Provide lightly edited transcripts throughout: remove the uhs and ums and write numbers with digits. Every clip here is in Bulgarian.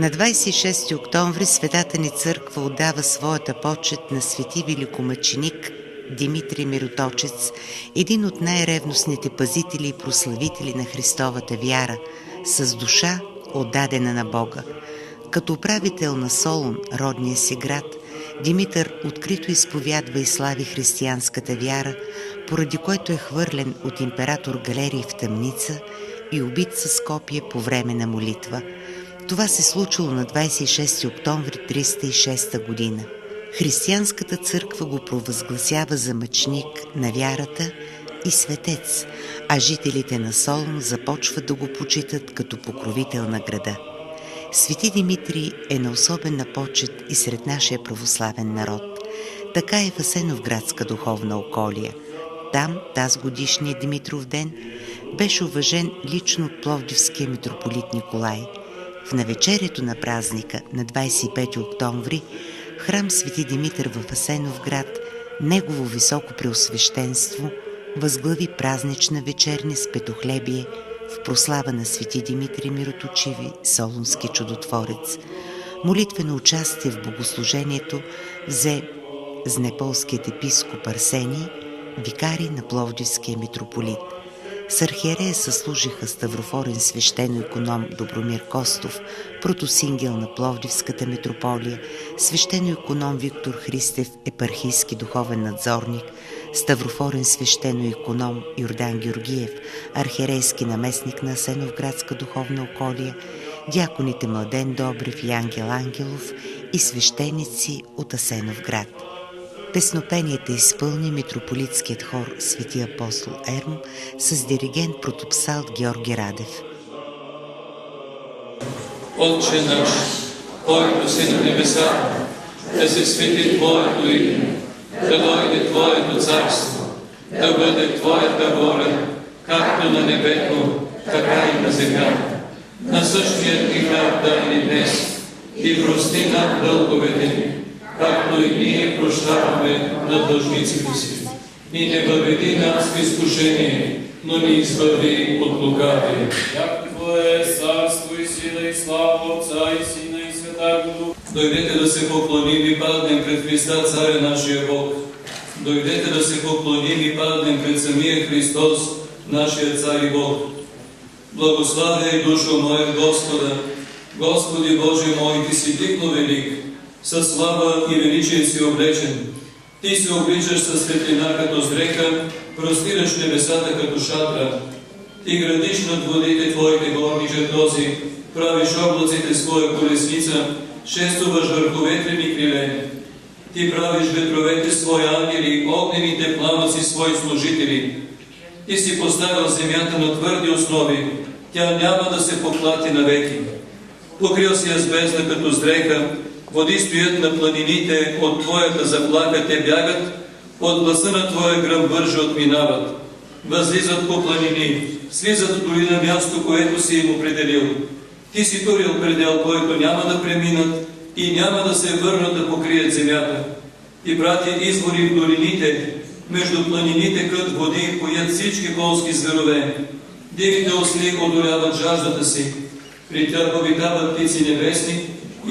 На 26 октомври Светата ни църква отдава своята почет на свети великомъченик Димитрий Мироточец, един от най-ревностните пазители и прославители на Христовата вяра, с душа отдадена на Бога. Като управител на Солун, родния си град, Димитър открито изповядва и слави християнската вяра, поради което е хвърлен от император Галерий в тъмница и убит с копие по време на молитва. Това се случило на 26 октомври 306 година. Християнската църква го провъзгласява за мъченик на вярата и светец, а жителите на Солун започват да го почитат като покровител на града. Свети Димитрий е на особена почет и сред нашия православен народ. Така е в Асеновградска духовна околия. Там, тазгодишния Димитров ден, беше уважен лично от пловдивския митрополит Николай. В навечерието на празника на 25 октомври храм Свети Димитър в Асеновград, Негово високо преосвещенство, възглави празнична вечерня с петохлебие в прослава на Свети Димитрий Мироточиви, солунски чудотворец. Молитвено участие в богослужението взе знеполският епископ Арсений, викарий на пловдивския митрополит. С архиерея съслужиха ставрофорен свещено-иконом Добромир Костов, протосингел на Пловдивската митрополия, свещено-иконом Виктор Христев, епархийски духовен надзорник, ставрофорен свещено-иконом Йордан Георгиев, архиерейски наместник на Асеновградска духовна околия, дяконите Младен Добрев и Ангел Ангелов и свещеници от Асеновград. Песнопенията изпълни митрополитският хор Свети апостол Ерм с диригент протопсалт Георги Радев. Отче наш, който си на небеса, да се свети Твоето име, да дойде Твоето царство, да бъде Твоята воля, както на небето, така и на земята. Насъщният ни хляб дай ни днес и прости нам дълговете ни, както и ние прощаваме на длъжниците си. И не въведи нас в изкушение, но ни избави от лукавия. Яко Твое царство и сила и слава Отца и Сина и Святаго Духа. Дойдете да се поклоним и паднем пред Христа, Царя нашия Бог. Дойдете да се поклоним и паднем пред самия Христос, нашия Цар и Бог. Благославяй, душо моя Господа, Господи Боже мой, Ти си дико велик, със слава и величие си облечен. Ти се обличаш със светлина като зрека, простираш небесата като шатра. Ти градиш над водите Твоите горни жертози, правиш облаците своя колесница, шествуваш върху ветрени криле. Ти правиш ветровете свои ангели, огнените пламъци свои служители. Ти си поставил земята на твърди основи, тя няма да се поклати навеки. Покрил си я с бездна като с дреха, води стоят на планините, от Твоята заплаха те бягат, от гласа на Твоя гръм върже отминават. Възлизат по планини, слизат дори на място, което си им определил. Ти си турил предел, който няма да преминат и няма да се върнат да покрият земята. Ти прати извори в долините, между планините кът води, поят всички полски зверове. Дивите осли одоляват жаждата си, при тях обитават птици небесни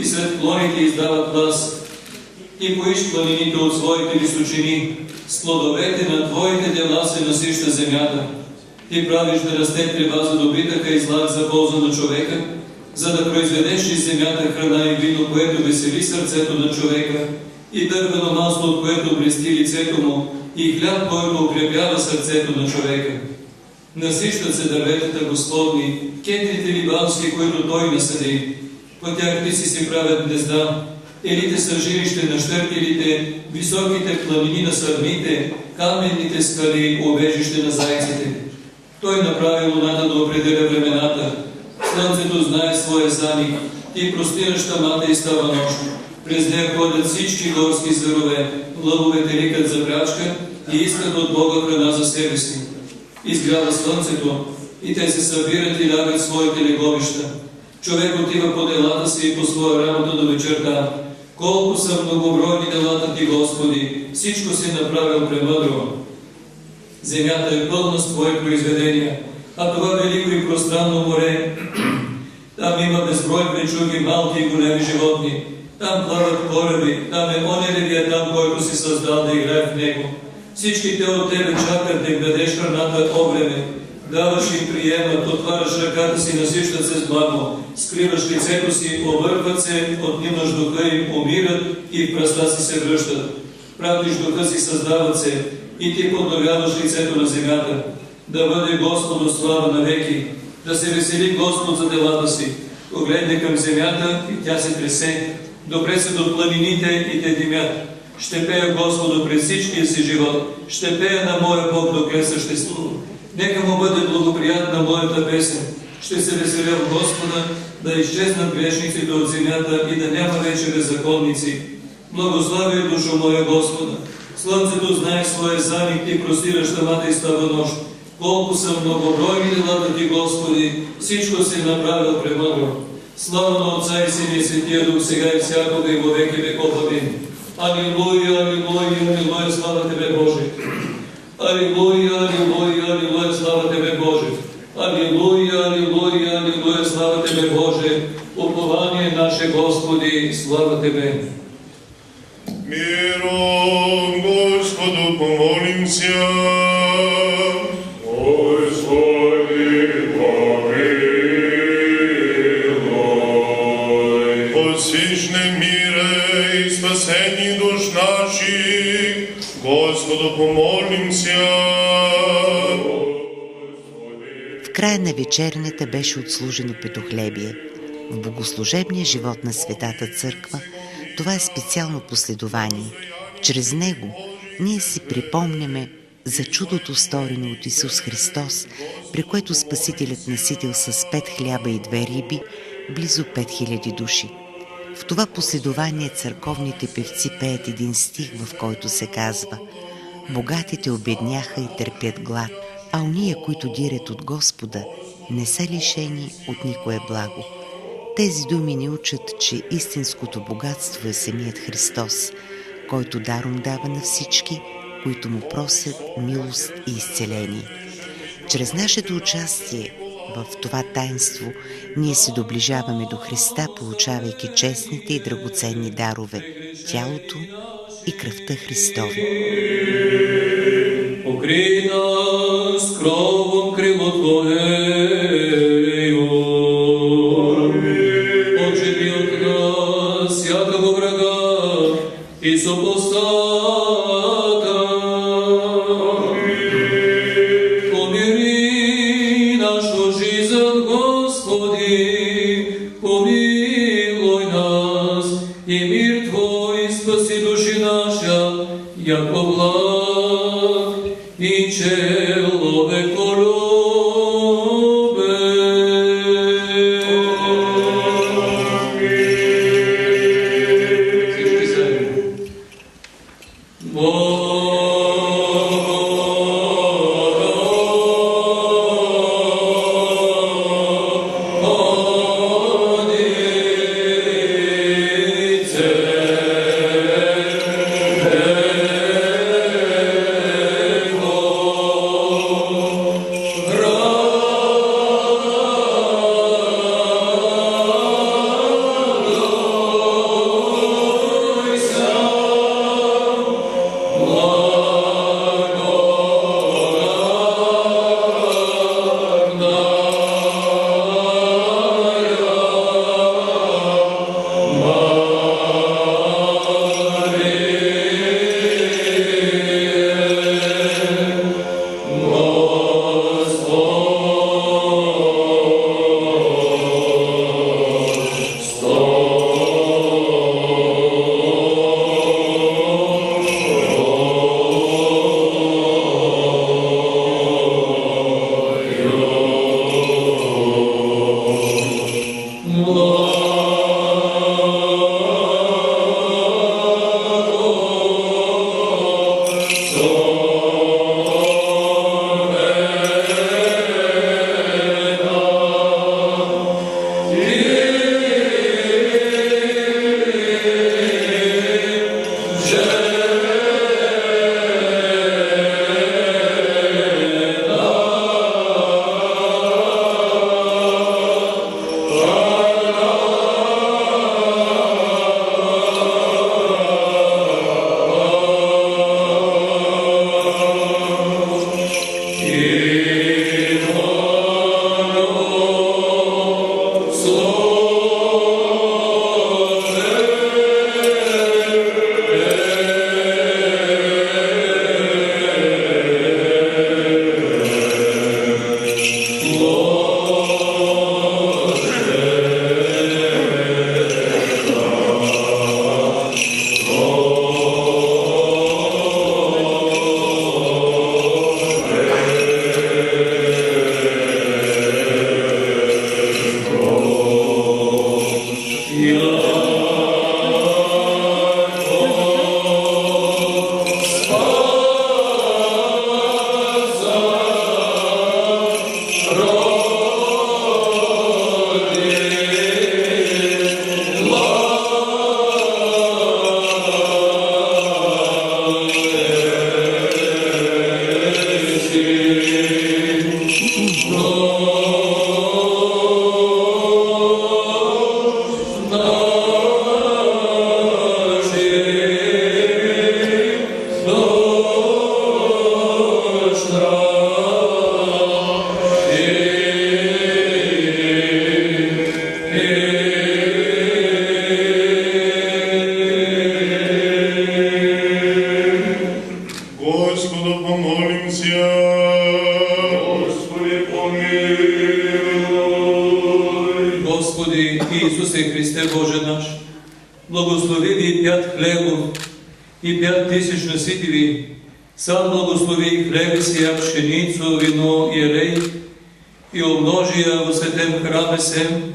и сред клоните издават глас. Ти поиш планините от своите височини, с плодовете на Твоите дела се насища земята. Ти правиш да расте трева за добитъка и злак за полза на човека, за да произведеш из земята храна и вино, което весели сърцето на човека, и дървено масло, от което блести лицето му, и хляб, който укрепява сърцето на човека. Насищат се дърветата Господни, кедрите либански, които Той насъди. По тях птици си правят гнезда, елите са жилище на щъркелите, високите планини на сърмите, каменните скали, убежище на зайците. Той направи луната да определя времената. Слънцето знае своя заник, ти простираш тамата и става нощ. През нея ходят всички горски зверове, лъвовете ликат за крачка и искат от Бога храна за себе си. Изгрява слънцето и те се събират и лягат своите леговища. Човек отива по делата си и по своя работа до вечерта. Колко са многобройни делата ти, Господи, всичко си направил премъдро. Земята е пълна с Твои произведения, а това велико и пространно море, там има безброй плечуги, малки и големи животни. Там плават кораби, там е оня левиатан, който си създал да играе в него. Всички те от Тебе чакат да им дадеш храната обреме. Даваш им приемат, отваряш ръката си, насищат се с благо, скриваш лицето си, объркват се, отнимаш духа им, умират и в пръста си се връщат. Пратиш духа си, създават се и ти подновяваш лицето на земята. Да бъде Господу слава навеки, да се весели Господ за делата си. Погледне към земята и тя се тресе. Добре се до планините и те димят. Ще пея Господу през всичкия си живот. Ще пея на моя Бог, докле съществува. Нека му бъде благоприятна моята песен. Ще се веселя в Господа, да изчезнат грешниците от земята и да няма вече беззаконници. Благослави душо моя Господа. Слънцето знае своя заник, ти простираш тамата и става нощ. Колко са многобройни делата ти, Господи, всичко си направил премъдро. Слава на Отца и Сина и Светия Дух, сега и всякога и во веки веков. Амин. Алилуя, алилуя, алилуя, слава Тебе, Боже. Алилуя, алилуя, алилуя, слава Тебе, Боже. Алилуя, алилуя, алилуя, слава Тебе, Боже. Упование наше, Господи, слава Тебе. Миром Господу помолимся. Господи, помилуй. Посвящне мире и спасении душ наших, Господу помолимся. В края на вечернята беше отслужено петохлебие. В богослужебния живот на Светата Църква това е специално последование. Чрез него ние си припомняме за чудото, сторено от Исус Христос, при което Спасителят наситил с 5 хляба и 2 риби близо 5000 души. В това последование църковните певци пеят един стих, в който се казва: «Богатите обедняха и търпят глад, а ония, които дирят от Господа, не са лишени от никое благо». Тези думи ни учат, че истинското богатство е самият Христос, който даром дава на всички, които му просят милост и изцеление. Чрез нашето участие в това таинство ние се доближаваме до Христа, получавайки честните и драгоценни дарове, тялото и кръвта Христови. Покрий нас кровом крило Твоею, отжени от нас всякого врага и супостата. Помири нашу жизнь, Господи, помилуй нас, и мир Твой спаси души наша, яко благ и человеколюбен. Всички заедно. Богородице, Сам благослови хлеби сия, пшеницу, вино и елей, и умножи я во светем храме сем,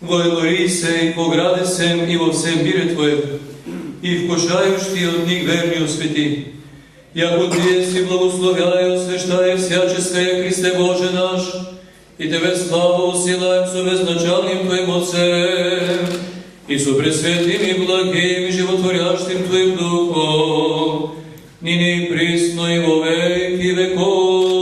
воевори се и пограде сем и во всем мире Твоем, и вкушающи от них верни освети. Яко Тие си благословяй и освещай всяческое, Христе Боже наш, и Тебе славу усилаем со безначалным Твоим Отцем, и со пресветлым и благим и животворящим Твоим Духом, нине и присно и во веки веков.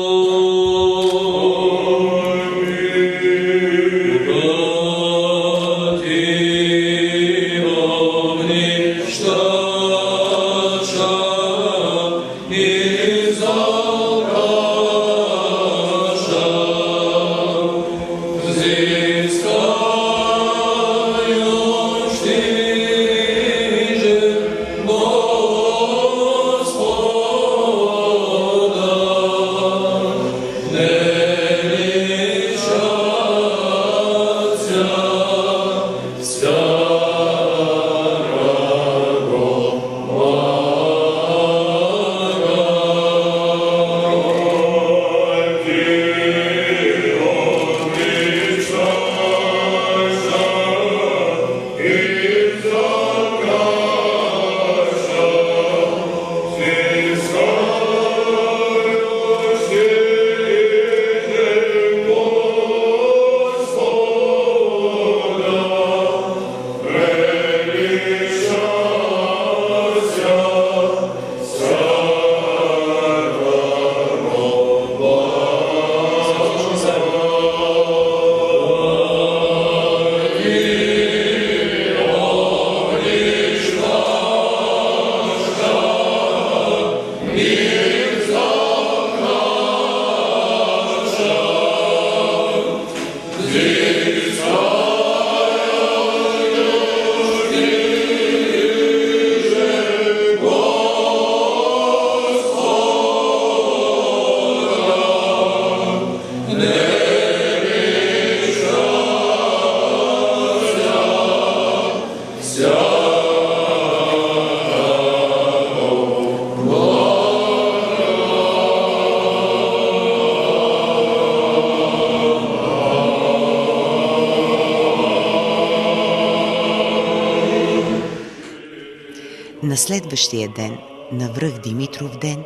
На следващия ден, на връх Димитров ден,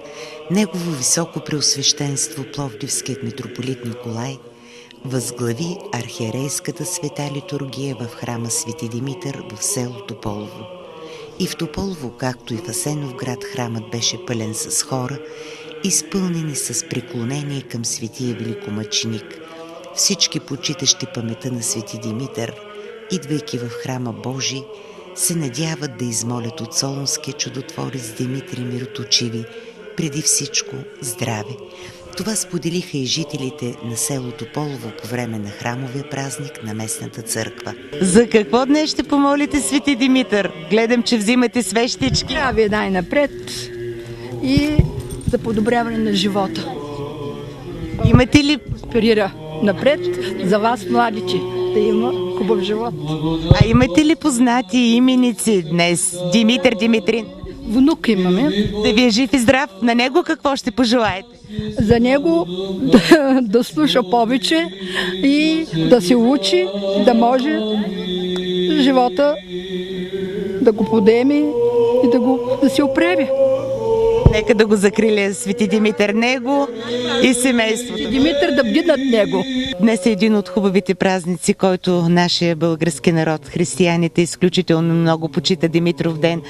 Негово високо преосвещенство Пловдивският митрополит Николай възглави архиерейската света литургия в храма Свети Димитър в село Тополово. И в Тополово, както и в Асеновград, храмът беше пълен с хора, изпълнени с преклонение към светия великомъченик. Всички почитащи паметта на Свети Димитър, идвайки в храма Божий, се надяват да измолят от Солунския чудотворец Димитри Мироточиви преди всичко здраве. Това споделиха и жителите на село Тополово по време на храмовия празник на местната църква. За какво днес ще помолите Свети Димитър? Гледам, че взимате свещички. Здраве най-напред и за подобряване на живота. Имате ли... Просперира напред за вас, младите, да има хубав живот. А имате ли познати именици днес? Димитър, Димитрин? Внук имаме. Да ви е жив и здрав. На него какво ще пожелаете? За него да слуша повече и да се учи, да може живота да го подеме и да се оправи. Нека да го закриля Свети Димитър, него и семейството. И Димитър да бди над него. Днес е един от хубавите празници, който нашия български народ, християните, изключително много почита Димитров ден.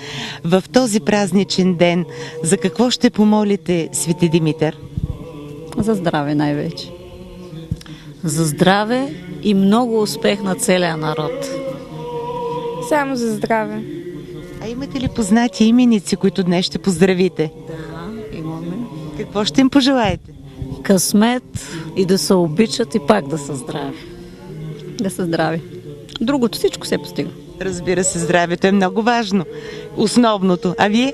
В този празничен ден за какво ще помолите, Свети Димитър? За здраве най-вече. За здраве и много успех на целия народ. Само за здраве. А имате ли познати именици, които днес ще поздравите? Да, имаме. Какво ще им пожелаете? Късмет и да се обичат и пак да са здрави. Да са здрави. Другото всичко се постига. Разбира се, здравето е много важно. Основното. А вие?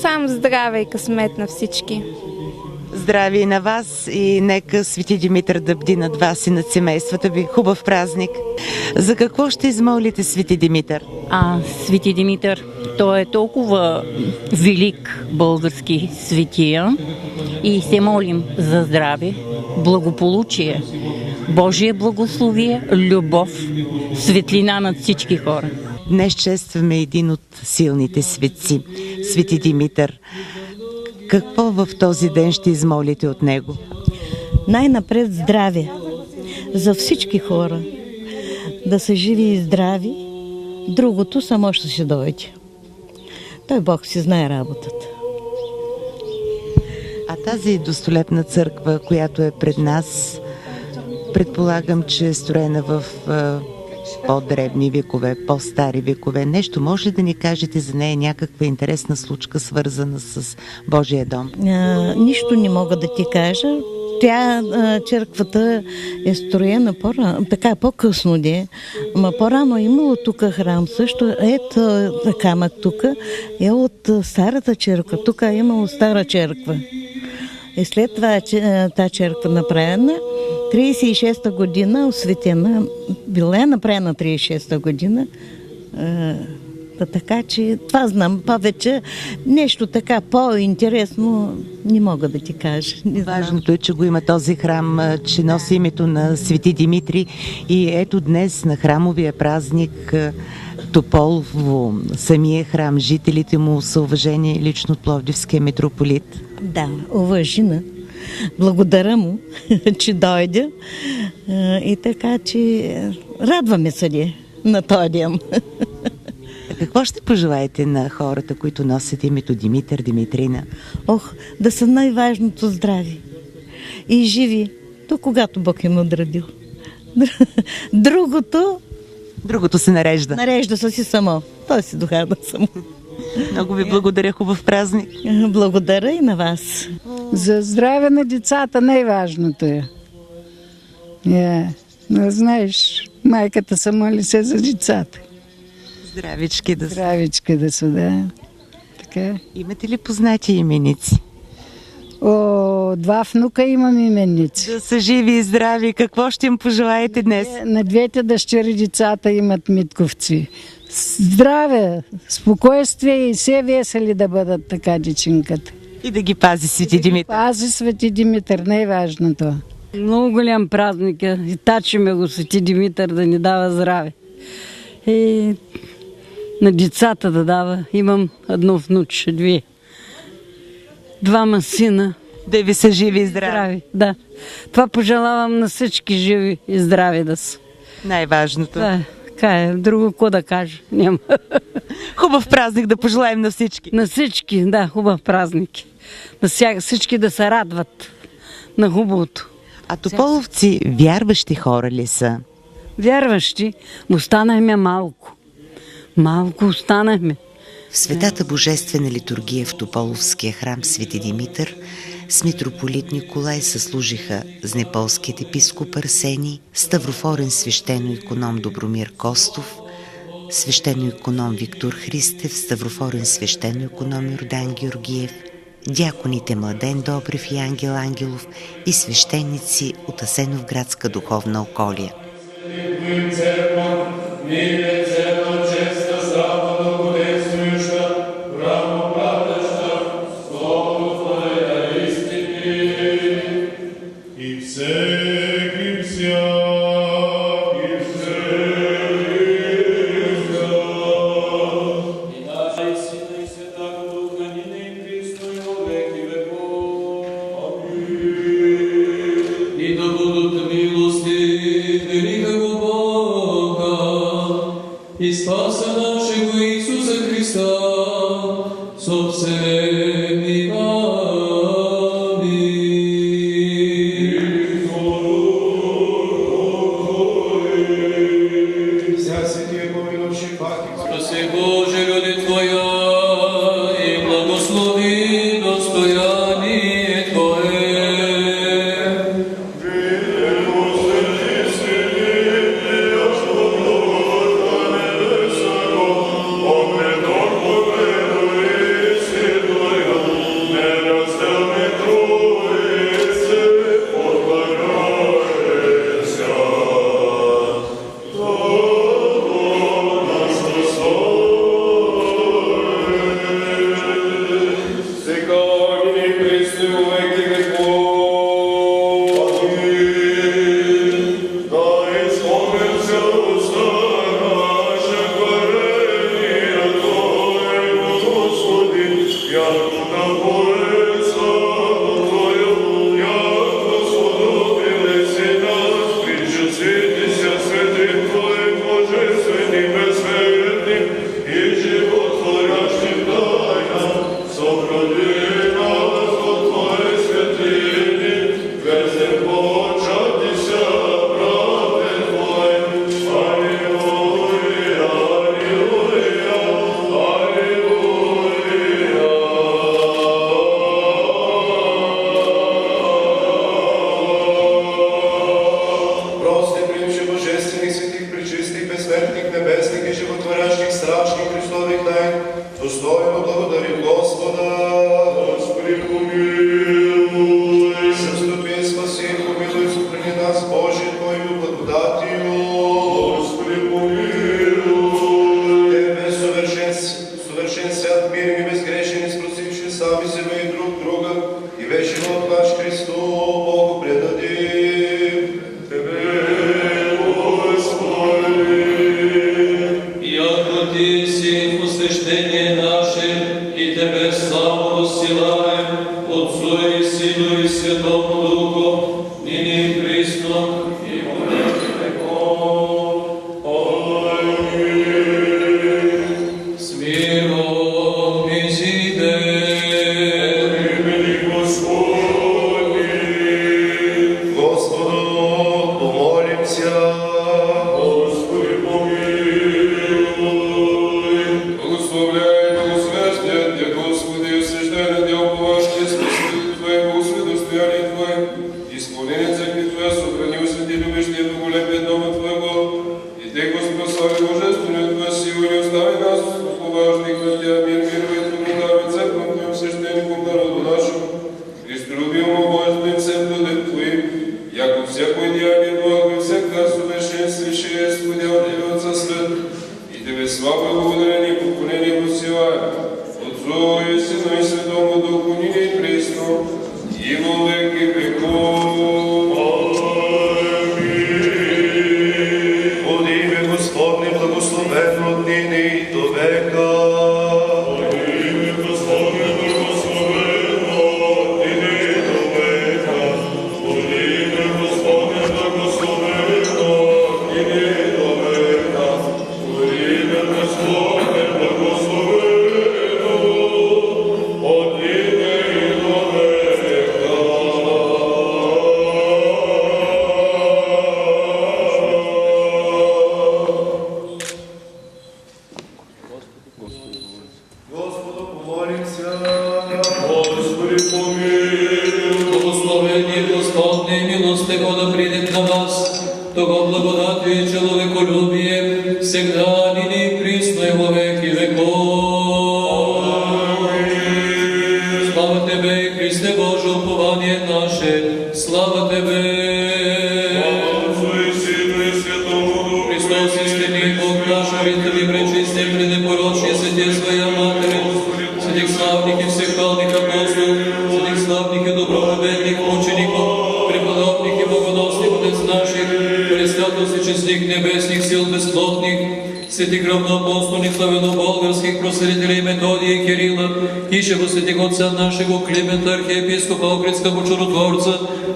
Само здраве и късмет на всички. Здраве и на вас и нека Свети Димитър да бди над вас и над семействата ви. Хубав празник. За какво ще измолите Свети Димитър? Свети Димитър, той е толкова велик български светия и се молим за здраве, благополучие, Божие благословие, любов, светлина над всички хора. Днес честваме един от силните светци, Свети Димитър. Какво в този ден ще измолите от него? Най-напред здраве за всички хора. Да са живи и здрави. Другото само ще се дойде. Той Бог си знае работата. А тази достолепна църква, която е пред нас, предполагам, че е строена в по-древни векове, по-стари векове. Нещо може да ни кажете за нея, някаква интересна случка, свързана с Божия дом? Нищо не мога да ти кажа. Тя, черквата е строена по-късно, ама по-рано е имало тук храм също. Ето камък тук е от старата черква. Тук е имало стара черква. И след това тази черква направена, 36-та година осветена, била е направена 36-та година, така че това знам повече. Нещо така по-интересно не мога да ти кажа. Важното е, че го има този храм, че носи името на Свети Димитри и ето днес на храмовия празник Тополово, самия храм, жителите му са уважени лично от Пловдивския митрополит. Да, уважина. Благодаря му, че дойде и така, че радваме се на този ден. Какво ще пожелаете на хората, които носят името Димитър, Димитрина? Да са най-важното здрави и живи, до когато Бог им отредил. Другото се нарежда. Нарежда се си само. Той си дохарда само. Много ви благодаря, хубав празник. Благодаря и на вас. За здраве на децата най-важното е. Но знаеш, майката се моли се за децата. Здравички да са. Здравички да са, да. Така. Имате ли познати именици? Два внука имам именици. Да са живи и здрави. Какво ще им пожелаете днес? На двете дъщери децата имат митковци. Здраве, спокойствие и все весели да бъдат така дечинката. И да ги пази Свети Димитър. Пази Свети Димитър, най-важното. Много голям празник е. И тачиме го Свети Димитър да ни дава здраве. И на децата да дава. Имам едно внуче, двама сина. Да ви са живи и здрави. Да. Това пожелавам на всички живи и здрави да са. Най-важното. Да. Друго какво да кажа? Няма. Хубав празник да пожелаем на всички. На всички, да, хубав празник. На всички да се радват на хубавото. А тополовци вярващи хора ли са? Вярващи, останахме малко. Малко останахме. В Светата Божествена литургия в Тополовския храм Свети Димитър с митрополит Николай съслужиха знеполският епископ Арсений, ставрофорен свещено-иконом Добромир Костов, свещено-иконом Виктор Христев, ставрофорен свещено-иконом Йордан Георгиев, дяконите Младен Добрев и Ангел Ангелов и свещеници от Асеновградска духовна околия. Ipse, и Спаса нашего Иисуса Христа, собственник. Спаси Боже, люди Твоя, и благослови достояние Твое.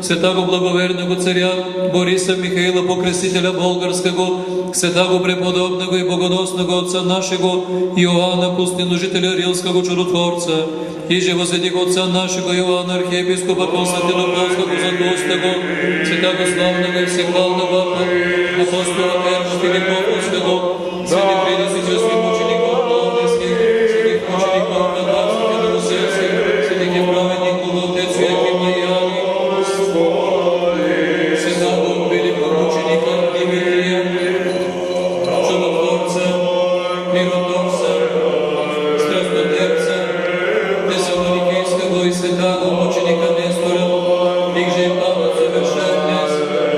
Святаго благоверного царя Бориса Михаила Покрестителя Болгарского святаго преподобного и богодосного отца нашего Иоанна, пустынножителя Рилского чудотворца, и же во святих отца нашего Иоанна, архиепископа Константинополского Златоустого, святаго славного и всехвалного апостола Эрна Филипповского, святых предисвященских мучеников Павловских, святых мучеников Богатства Федоросельских, святых праведников Отец Якима и Иоанна, святаго великого мученика Димитрия, чудотворца, миротворца, страстотерпца, Тессалоникийского и святаго мученика Нестора, их же и память совершает днес,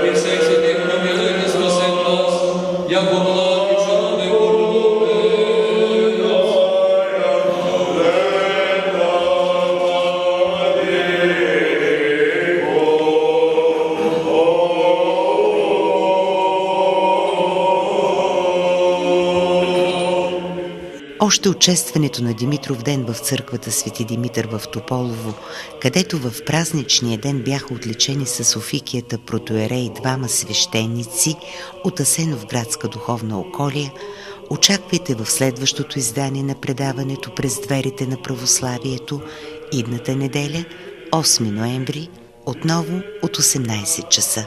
и всех святых помилует и спасет нас, яко благ и черный Още от честването на Димитров ден в църквата Свети Димитър в Тополово, където в празничния ден бяха отличени с офикията протоиерей двама свещеници от Асеновградска духовна околия, очаквайте в следващото издание на предаването През дверите на православието идната неделя, 8 ноември, отново от 18 часа.